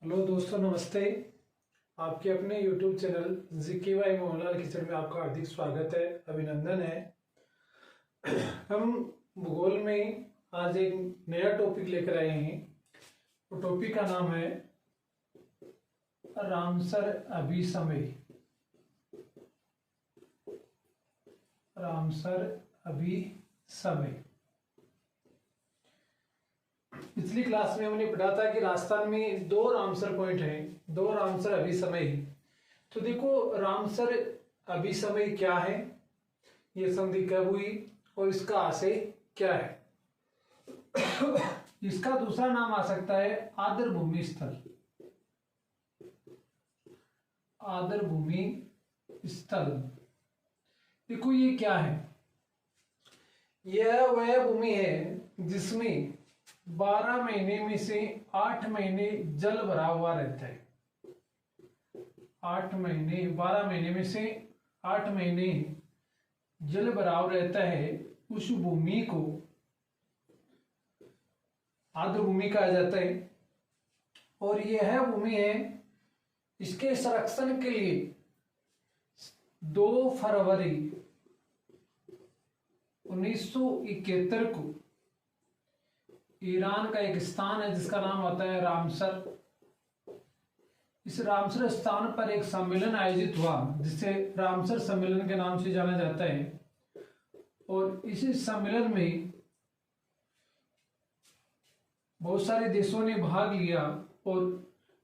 Hello दोस्तों, नमस्ते। आपके अपने YouTube channel ZKY Mohanlal kitchen में आपका हार्दिक स्वागत है, अभिनंदन है। हम भूगोल में आज एक नया टॉपिक लेकर आए हैं। वो टॉपिक का नाम है रामसर अभिसमय। रामसर अभिसमय। पिछली क्लास में हमने पढ़ा था कि राजस्थान में दो रामसर पॉइंट हैं, दो रामसर अभिसमय। तो देखो, रामसर अभिसमय क्या है, ये संधि कब हुई और इसका आशय क्या है। इसका दूसरा नाम आ सकता है आदर भूमि स्थल। आदर भूमि स्थल। देखो, ये क्या है। यह वह भूमि है जिसमें 12 महीने में से 8 महीने जल भरा हुआ रहता है। 8 महीने, 12 महीने में से 8 महीने जल भरा हुआ रहता है। उस भूमि को आर्द्र भूमि कहा जाता है। और यह भूमि है, इसके संरक्षण के लिए 2 फरवरी 1971 को ईरान का एक स्थान है जिसका नाम होता है रामसर। इस रामसर स्थान पर एक सम्मेलन आयोजित हुआ जिसे रामसर सम्मेलन के नाम से जाना जाता है। और इस सम्मेलन में बहुत सारे देशों ने भाग लिया और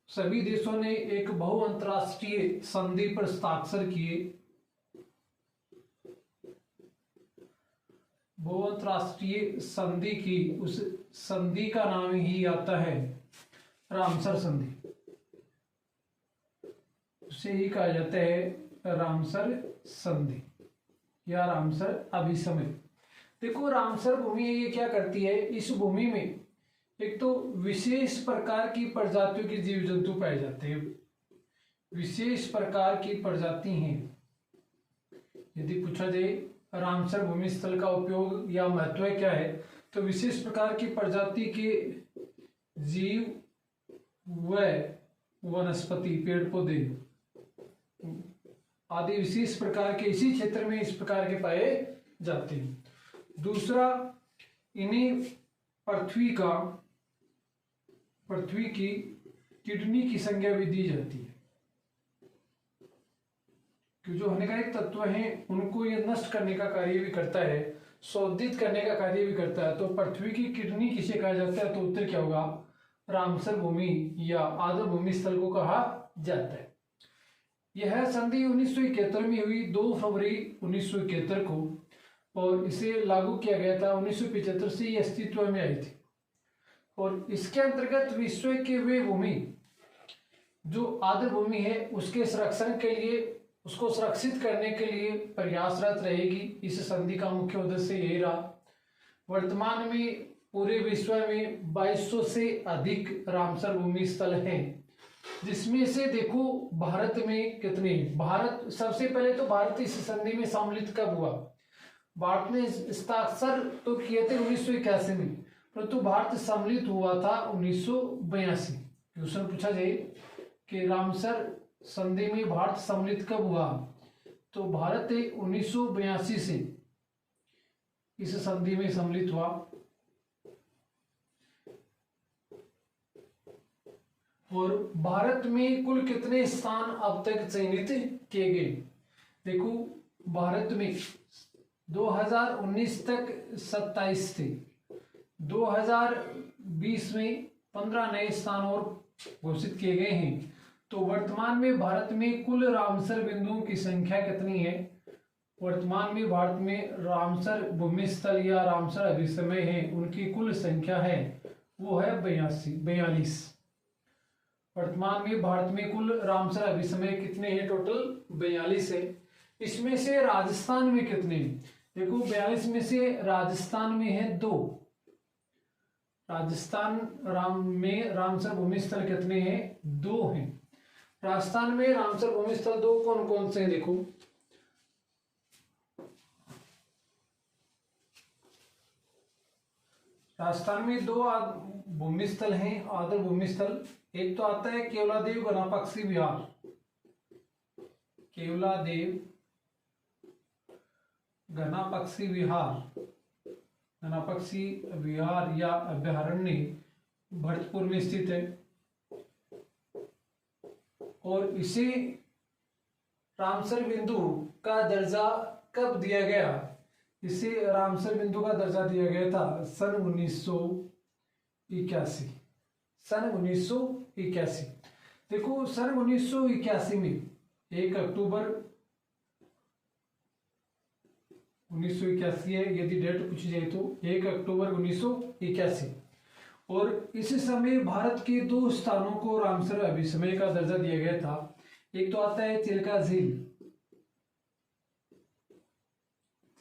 सभी देशों ने एक बहुअंतरराष्ट्रीय संधि पर हस्ताक्षर किए। बहुअंतरराष्ट्रीय संधि की, उस संधि का नाम ही आता है रामसर संधि। उसे ही कहा जाता है रामसर संधि या रामसर अभिसमय। देखो, रामसर भूमि ये क्या करती है, इस भूमि में एक तो विशेष प्रकार की प्रजातियों के जीव जंतु पाए जाते हैं। विशेष प्रकार की प्रजाति हैं। यदि पूछा जाए रामसर भूमि स्थल का उपयोग या महत्व क्या है, तो विशेष प्रकार की प्रजाति के जीव व वनस्पति, पेड़ पौधे आदि विशेष प्रकार के इसी क्षेत्र में इस प्रकार के पाए जाते हैं। दूसरा, इन्हें पृथ्वी की किडनी की संज्ञा भी दी जाती है, कि जो हानिकारक तत्व हैं उनको ये नष्ट करने का कार्य भी करता है, शोधित करने का कार्य भी करता है। तो पृथ्वी की किडनी किसे कहा जाता है, तो उत्तर क्या होगा, रामसर भूमि या आर्द्र भूमि स्थल को कहा जाता है। यह संधि 1971 में हुई, 2 फरवरी 1971 को, और इसे लागू किया गया था 1975 से ये अस्तित्व में आई थी। और इसके अंतर्गत विश्व के वे भूमि जो आर्द्र भूमि है उसके संरक्षण के लिए, उसको सुरक्षित करने के लिए प्रयासरत रहेगी। इस संधि का मुख्य उद्देश्य यही रहा। वर्तमान में पूरे विश्व में 2200 से अधिक रामसर भूमि स्थल हैं, जिसमें से देखो भारत में कितने। भारत सबसे पहले तो भारत इस संधि में सम्मिलित कब हुआ, भारत ने हस्ताक्षर तो किए थे 1981 में, परंतु भारत सम्मिलित हुआ था 1982। क्वेश्चन पूछा जाए कि रामसर संधि में भारत सम्मिलित कब हुआ, तो भारत 1982 से इस संधि में सम्मिलित हुआ। और भारत में कुल कितने स्थान अब तक चयनित किए गए, देखो भारत में 2019 तक 27 थे, 2020 में 15 नए स्थान और घोषित किए गए हैं। तो वर्तमान में भारत में कुल रामसर बिंदुओं की संख्या कितनी है, वर्तमान में भारत में रामसर भूमि स्थल या रामसर अभिसमय है, उनकी कुल संख्या है वो है 42। वर्तमान में भारत में कुल रामसर अभिसमय कितने हैं, टोटल 42 है। इसमें से राजस्थान में कितने हैं, देखो 42 में से राजस्थान में है 2। राजस्थान में रामसर भूमि स्थल कितने हैं, 2 हैं। राजस्थान में रामसर भूमि स्थल 2 कौन कौन से हैं, देखो राजस्थान में दो भूमि स्थल हैं, आदर भूमि स्थल। एक तो आता है केवलादेव घनापक्षी विहार, केवलादेव घनापक्षी विहार, घनापक्षी विहार या अभ्यारण्य भरतपुर में स्थित है। और इसे रामसर बिंदु का दर्जा कब दिया गया? इसे रामसर बिंदु का दर्जा दिया गया था सन 1981, सन 1981। देखो सन 1981 में 1 अक्टूबर 1981 है, यदि डेट पूछी जाए तो 1 अक्टूबर 1981। और इस समय भारत के दो स्थानों को रामसर अभिसमय का दर्जा दिया गया था। एक तो आता है चिल्का झील।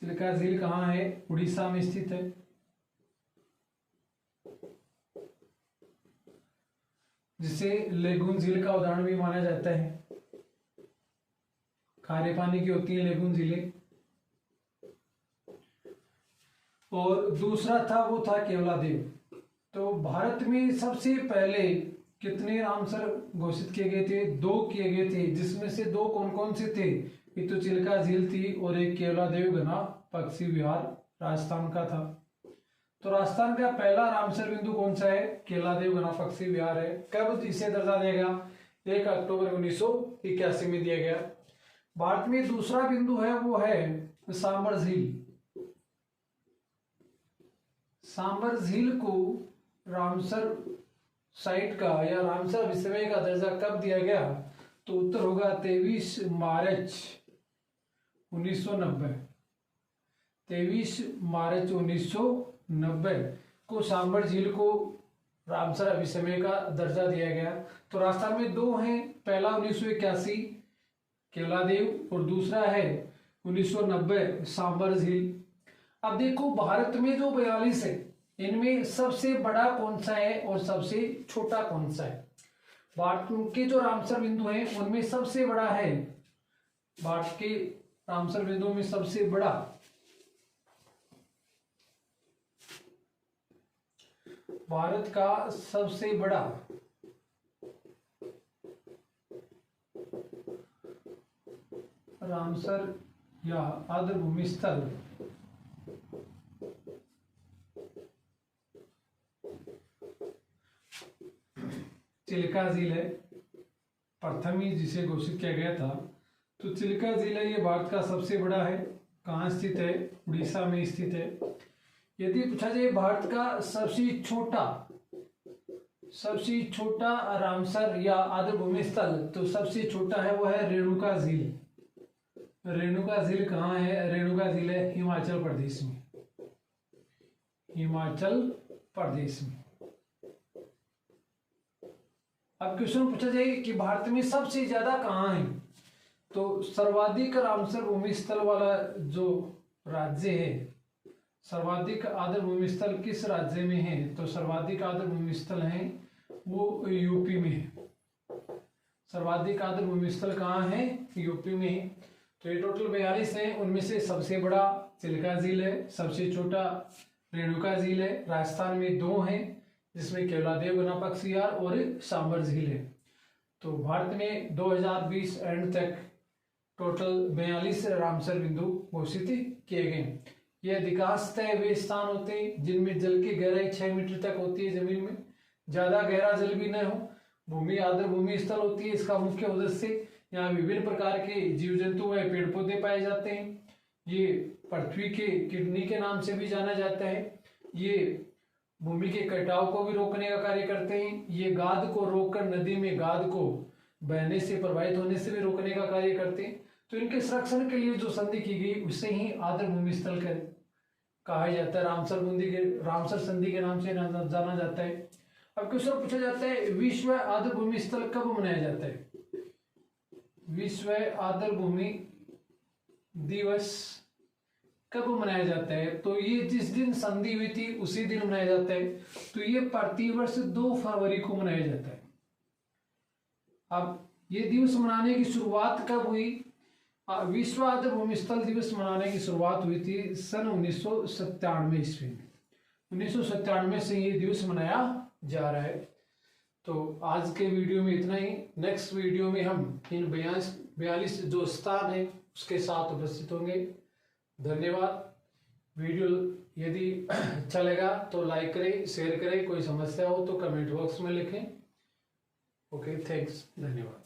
चिल्का झील कहाँ है? उड़ीसा में स्थित है। जिसे लेगून झील का उदाहरण भी माना जाता है। खारे पानी की होती है लेगून झीलें। और दूसरा था वो था केवलादेव। तो भारत में सबसे पहले कितने रामसर घोषित किए गए थे? 2 किए गए थे, जिसमें से 2 कौन कौन से थे? एक तो चिल्का झील थी और एक केवलादेव घनापक्षी विहार राजस्थान का था। तो राजस्थान का पहला रामसर बिंदु कौन सा है? केवलादेव घनापक्षी विहार है। कब इसे दर्जा दिया गया? 1 अक्टूबर 1981 में दिया गया। भारत में दूसरा बिंदु है वो है सांबर झील। सांबर झील को रामसर साइट का या रामसर अभिसमय का दर्जा कब दिया गया? तो उत्तर होगा 23 मार्च 1990। 23 मार्च 1990 को सांबर झील को रामसर अभिसमय का दर्जा दिया गया। तो राजस्थान में 2 हैं, पहला 1981 केवलादेव और दूसरा है 1990 सांबर झील। अब देखो भारत में जो 42 है, इनमें सबसे बड़ा कौन सा है और सबसे छोटा कौन सा है? भारत के जो रामसर बिंदु हैं उनमें सबसे बड़ा है, भारत के रामसर बिंदु में सबसे बड़ा भारत का सबसे बड़ा रामसर या आर्द्र भूमि स्थल चिल्का झील है। प्रथम ही जिसे घोषित किया गया था। तो चिल्का झील है, ये भारत का सबसे बड़ा है। कहाँ स्थित है? उड़ीसा में स्थित है। यदि पूछा जाए भारत का सबसे छोटा रामसर या आर्द्र भूमि स्थल, तो सबसे छोटा है वो है रेणुका झील। रेणुका झील कहाँ है? रेणुका झील है हिमाचल प्रदेश में, हिमाचल प्रदेश में। अब क्वेश्चन पूछा जाए कि भारत में सबसे ज्यादा कहाँ है, तो सर्वाधिक रामसर भूमि स्थल वाला जो राज्य है, सर्वाधिक आर्द्र भूमि स्थल किस राज्य में है? तो सर्वाधिक आर्द्र भूमि स्थल है वो यूपी में है। सर्वाधिक आर्द्र भूमि स्थल कहाँ है? यूपी में है। तो ये टोटल 42 है, उनमें से सबसे बड़ा चिल्का झील है, सबसे छोटा रेणुका झील है। राजस्थान में 2 हैं, जिसमें केवलादेव घनापक्षी विहार और सांबर झील है। तो भारत में 2020 एंड तक टोटल 42 रामसर बिंदु घोषित किए गए। ये अधिकांशतः वे स्थान होते हैं जिनमें जल की गहराई 6 मीटर तक होती है, जमीन में ज्यादा गहरा जल भी न हो। भूमि आर्द्र भूमि स्थल होती है। इसका मुख्य उद्देश्य यहाँ विभिन्न प्रकार के जीव जंतु व पेड़ पौधे पाए जाते हैं। ये पृथ्वी के किडनी के नाम से भी जाना जाता है। ये भूमि के कटाव को भी रोकने का कार्य करते हैं। ये गाद को रोककर नदी में गाद को बहने से प्रभावित होने से भी रोकने का कार्य करते हैं। तो इनके संरक्षण के लिए जो संधि की गई उसे ही आर्द्र भूमि स्थल कहा जाता है। रामसर संधि के नाम से जाना जाता है। अब क्वेश्चन पूछा जाता है विश्व आर्द्र भूमि स्थल कब मनाया जाता है? विश्व आर्द्र भूमि दिवस कब मनाया जाता है? तो ये जिस दिन संधि हुई थी उसी दिन मनाया जाता है। तो ये प्रतिवर्ष 2 फरवरी को मनाया जाता है। अब ये दिवस मनाने की शुरुआत कब हुई? विश्व आर्द्र भूमि स्थल दिवस मनाने की शुरुआत हुई थी सन 1997 ईस्वी में। 1997 से ये दिवस मनाया जा रहा है। तो आज के वीडियो में इतना ही। नेक्स्ट वीडियो में हम इन 42 जो स्थान है उसके साथ उपस्थित होंगे। धन्यवाद। वीडियो यदि अच्छा लगा तो लाइक करें, शेयर करें। कोई समस्या हो तो कमेंट बॉक्स में लिखें। ओके, थैंक्स, धन्यवाद।